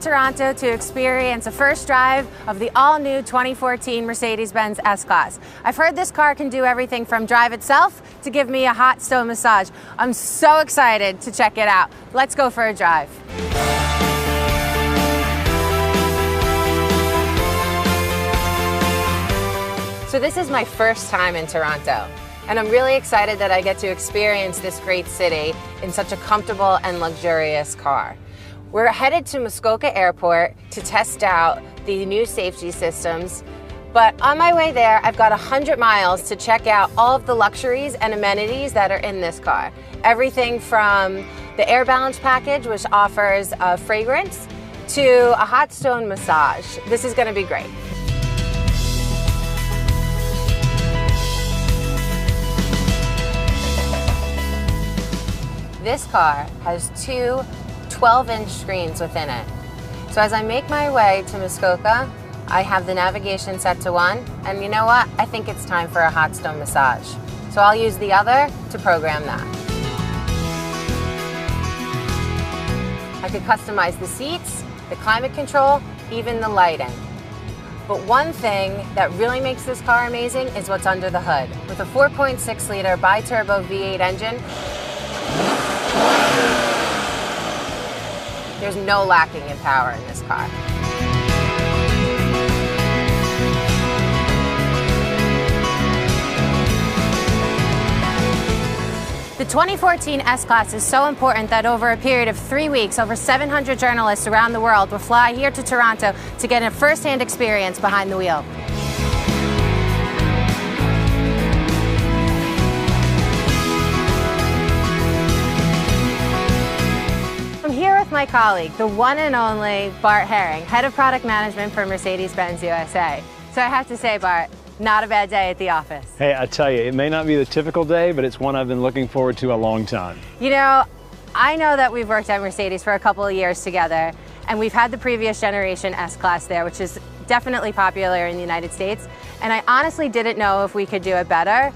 Toronto to experience a first drive of the all-new 2014 Mercedes-Benz S-Class. I've heard this car can do everything from drive itself to give me a hot stone massage. I'm so excited to check it out. Let's go for a drive. So this is my first time in Toronto, and I'm really excited that I get to experience this great city in such a comfortable and luxurious car. We're headed to Muskoka Airport to test out the new safety systems, but on my way there, I've got 100 miles to check out all of the luxuries and amenities that are in this car. Everything from the Air Balance package, which offers a fragrance, to a hot stone massage. This is going to be great. This car has two 12-inch screens within it. So as I make my way to Muskoka, I have the navigation set to 1, and you know what? I think it's time for a hot stone massage. So I'll use the other to program that. I could customize the seats, the climate control, even the lighting. But one thing that really makes this car amazing is what's under the hood. With a 4.6-liter bi-turbo V8 engine, there's no lacking in power in this car. The 2014 S-Class is so important that over a period of 3 weeks, over 700 journalists around the world will fly here to Toronto to get a first-hand experience behind the wheel. My colleague, the one and only Bart Herring, Head of Product Management for Mercedes-Benz USA. So I have to say, Bart, not a bad day at the office. Hey, I tell you, it may not be the typical day, but it's one I've been looking forward to a long time. You know, I know that we've worked at Mercedes for a couple of years together, and we've had the previous generation S-Class there, which is definitely popular in the United States, and I honestly didn't know if we could do it better.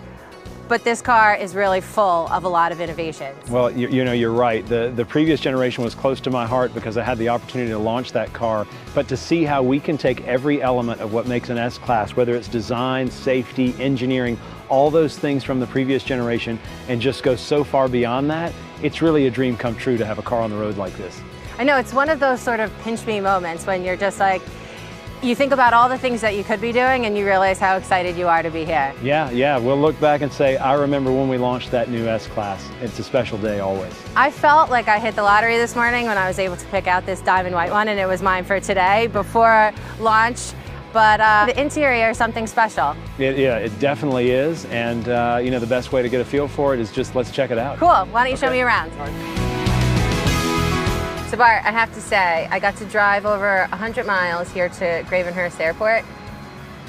But this car is really full of a lot of innovations. Well, you know, you're right. The previous generation was close to my heart because I had the opportunity to launch that car. But to see how we can take every element of what makes an S-Class, whether it's design, safety, engineering, all those things from the previous generation, and just go so far beyond that, it's really a dream come true to have a car on the road like this. I know, it's one of those sort of pinch me moments when you're just like, you think about all the things that you could be doing and you realize how excited you are to be here. Yeah, we'll look back and say, I remember when we launched that new S-Class. It's a special day always. I felt like I hit the lottery this morning when I was able to pick out this diamond white one, and it was mine for today before launch. But the interior is something special. Yeah, it definitely is. And you know, the best way to get a feel for it is just let's check it out. Cool, why don't you show me around? So Bart, I have to say, I got to drive over 100 miles here to Gravenhurst Airport,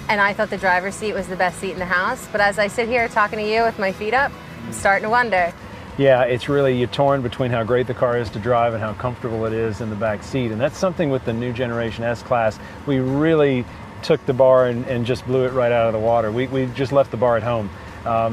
and I thought the driver's seat was the best seat in the house, but as I sit here talking to you with my feet up, I'm starting to wonder. Yeah, it's really, you're torn between how great the car is to drive and how comfortable it is in the back seat, and that's something with the new generation S-Class. We really took the bar and just blew it right out of the water. We just left the bar at home.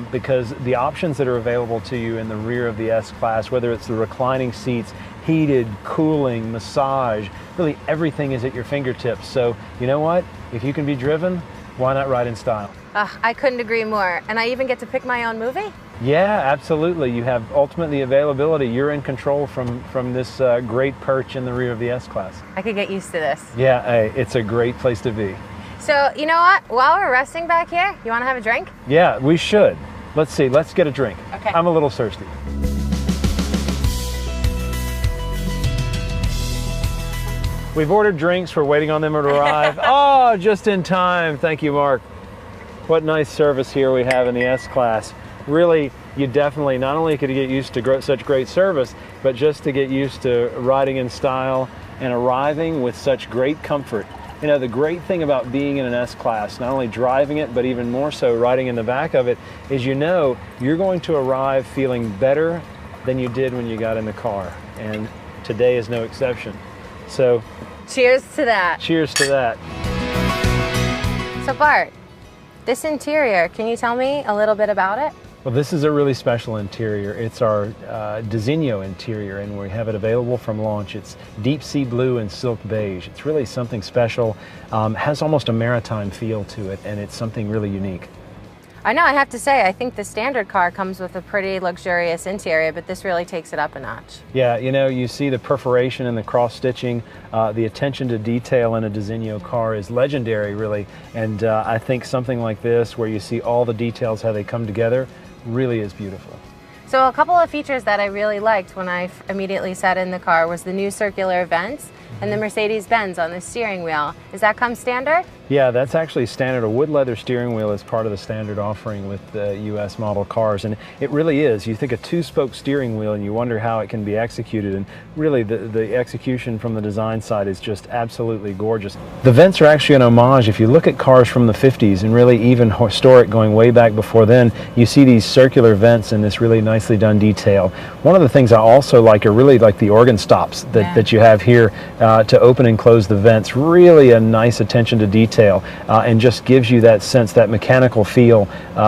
Because the options that are available to you in the rear of the S-Class, whether it's the reclining seats, heated, cooling, massage, really everything is at your fingertips. So you know what? If you can be driven, why not ride in style? I couldn't agree more. And I even get to pick my own movie? Yeah, absolutely. You have ultimately availability. You're in control from this great perch in the rear of the S-Class. I could get used to this. Yeah, hey, it's a great place to be. So, you know what? While we're resting back here, you want to have a drink? Yeah, we should. Let's see. Let's get a drink. Okay. I'm a little thirsty. We've ordered drinks. We're waiting on them to arrive. Oh, just in time. Thank you, Mark. What nice service here we have in the S-Class. Really, you definitely not only could get used to such great service, but just to get used to riding in style and arriving with such great comfort. You know, the great thing about being in an S-Class, not only driving it, but even more so riding in the back of it, is you know you're going to arrive feeling better than you did when you got in the car. And today is no exception. So, cheers to that. Cheers to that. So Bart, this interior, can you tell me a little bit about it? Well, this is a really special interior. It's our Designo interior, and we have it available from launch. It's deep sea blue and silk beige. It's really something special, has almost a maritime feel to it, and it's something really unique. I know, I have to say, I think the standard car comes with a pretty luxurious interior, but this really takes it up a notch. Yeah, you know, you see the perforation and the cross-stitching, the attention to detail in a Designo car is legendary, really, and I think something like this, where you see all the details, how they come together, really is beautiful. So a couple of features that I really liked when I immediately sat in the car was the new circular vents and the Mercedes-Benz on the steering wheel. Does that come standard? Yeah, that's actually standard. A wood leather steering wheel is part of the standard offering with the US model cars, and it really is. You think a two-spoke steering wheel and you wonder how it can be executed, and really the execution from the design side is just absolutely gorgeous. The vents are actually an homage. If you look at cars from the 50s and really even historic going way back before then, you see these circular vents in this really nicely done detail. One of the things I also like are really like the organ stops that you have here to open and close the vents. Really a nice attention to detail. And just gives you that sense, that mechanical feel,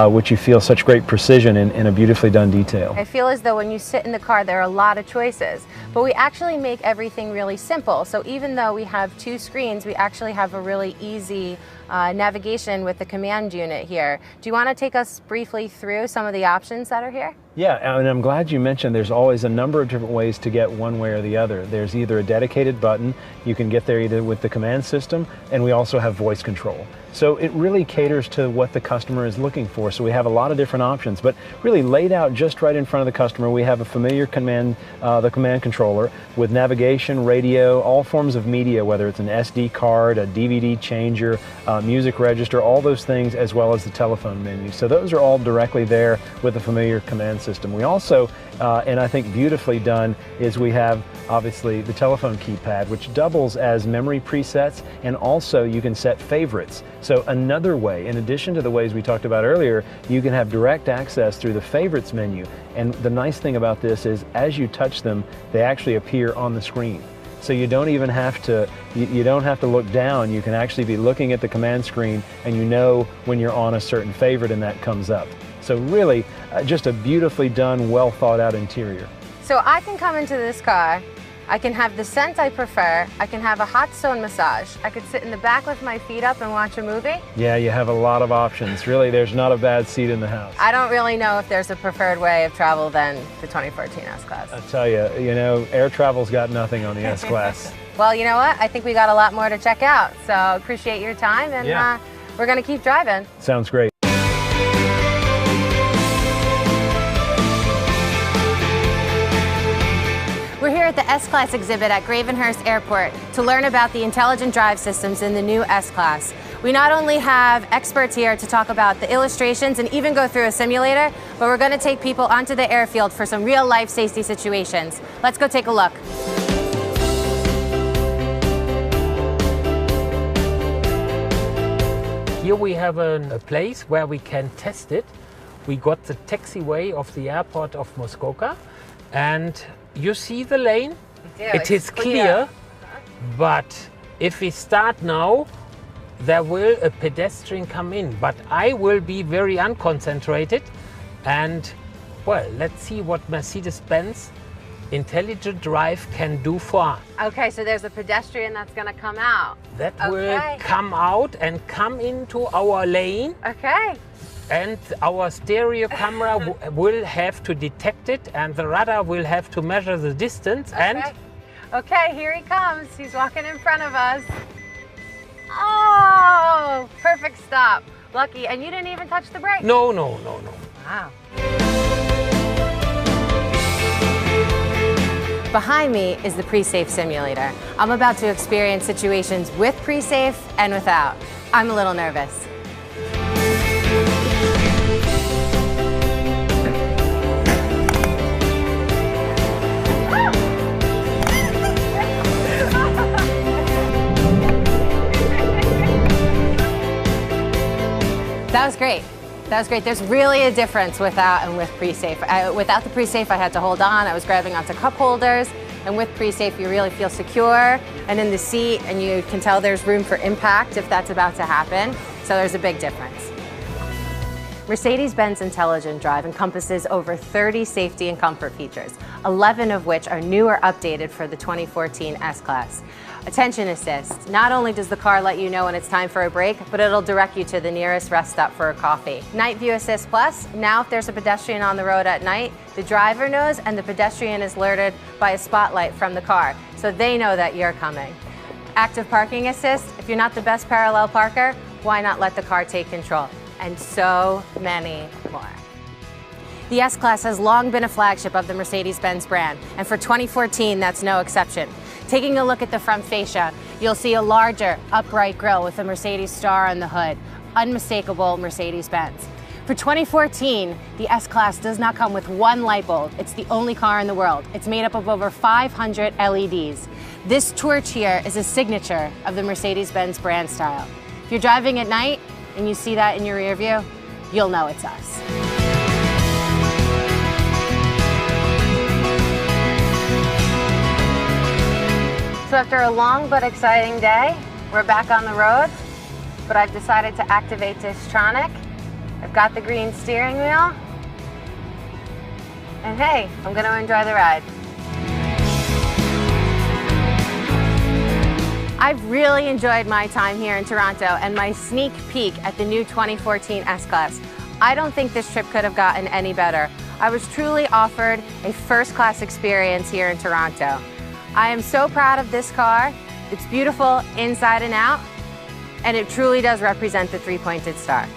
which you feel such great precision in a beautifully done detail. I feel as though when you sit in the car there are a lot of choices, but we actually make everything really simple. So even though we have two screens, we actually have a really easy navigation with the command unit here. Do you want to take us briefly through some of the options that are here? Yeah, and I'm glad you mentioned there's always a number of different ways to get one way or the other. There's either a dedicated button, you can get there either with the command system, and we also have voice control. So it really caters to what the customer is looking for. So we have a lot of different options, but really laid out just right in front of the customer, we have a familiar command, the command controller with navigation, radio, all forms of media, whether it's an SD card, a DVD changer, music register, all those things, as well as the telephone menu. So those are all directly there with the familiar command system. We also, and I think beautifully done, is we have obviously the telephone keypad, which doubles as memory presets, and also you can set favorites. So another way, in addition to the ways we talked about earlier, you can have direct access through the favorites menu. And the nice thing about this is as you touch them, they actually appear on the screen. So you don't even have to, you don't have to look down. You can actually be looking at the command screen and you know when you're on a certain favorite and that comes up. So really, just a beautifully done, well thought out interior. So I can come into this car, I can have the scent I prefer, I can have a hot stone massage, I could sit in the back with my feet up and watch a movie. Yeah, you have a lot of options. Really, there's not a bad seat in the house. I don't really know if there's a preferred way of travel than the 2014 S-Class. I tell you, air travel's got nothing on the S-Class. Well, you know what? I think we got a lot more to check out. So appreciate your time, and we're going to keep driving. Sounds great. We're here at the S-Class exhibit at Gravenhurst Airport to learn about the intelligent drive systems in the new S-Class. We not only have experts here to talk about the illustrations and even go through a simulator, but we're going to take people onto the airfield for some real-life safety situations. Let's go take a look. Here we have a place where we can test it. We got the taxiway of the airport of Muskoka, and you see the lane? It is clear, but if we start now, there will a pedestrian come in, but I will be very unconcentrated, and well, let's see what Mercedes-Benz intelligent drive can do for us. Okay, so there's a pedestrian that's going to come out. That will come out and come into our lane. Okay. And our stereo camera will have to detect it, and the radar will have to measure the distance. Okay, here he comes. He's walking in front of us. Oh, perfect stop. Lucky. And you didn't even touch the brake? No. Wow. Behind me is the pre-safe simulator. I'm about to experience situations with pre-safe and without. I'm a little nervous. That was great. That was great. There's really a difference without and with pre-safe. Without the pre-safe, I had to hold on. I was grabbing onto cup holders. And with pre-safe, you really feel secure and in the seat, and you can tell there's room for impact if that's about to happen. So there's a big difference. Mercedes-Benz Intelligent Drive encompasses over 30 safety and comfort features, 11 of which are new or updated for the 2014 S-Class. Attention assist. Not only does the car let you know when it's time for a break, but it'll direct you to the nearest rest stop for a coffee. Night View Assist Plus. Now if there's a pedestrian on the road at night, the driver knows and the pedestrian is alerted by a spotlight from the car, so they know that you're coming. Active Parking Assist. If you're not the best parallel parker, why not let the car take control? And so many more. The S-Class has long been a flagship of the Mercedes-Benz brand, and for 2014, that's no exception. Taking a look at the front fascia, you'll see a larger, upright grille with a Mercedes star on the hood, unmistakable Mercedes-Benz. For 2014, the S-Class does not come with one light bulb. It's the only car in the world. It's made up of over 500 LEDs. This torch here is a signature of the Mercedes-Benz brand style. If you're driving at night, and you see that in your rear view, you'll know it's us. So after a long but exciting day, we're back on the road, but I've decided to activate Distronic. I've got the green steering wheel, and hey, I'm gonna enjoy the ride. I've really enjoyed my time here in Toronto and my sneak peek at the new 2014 S-Class. I don't think this trip could have gotten any better. I was truly offered a first-class experience here in Toronto. I am so proud of this car. It's beautiful inside and out, and it truly does represent the three-pointed star.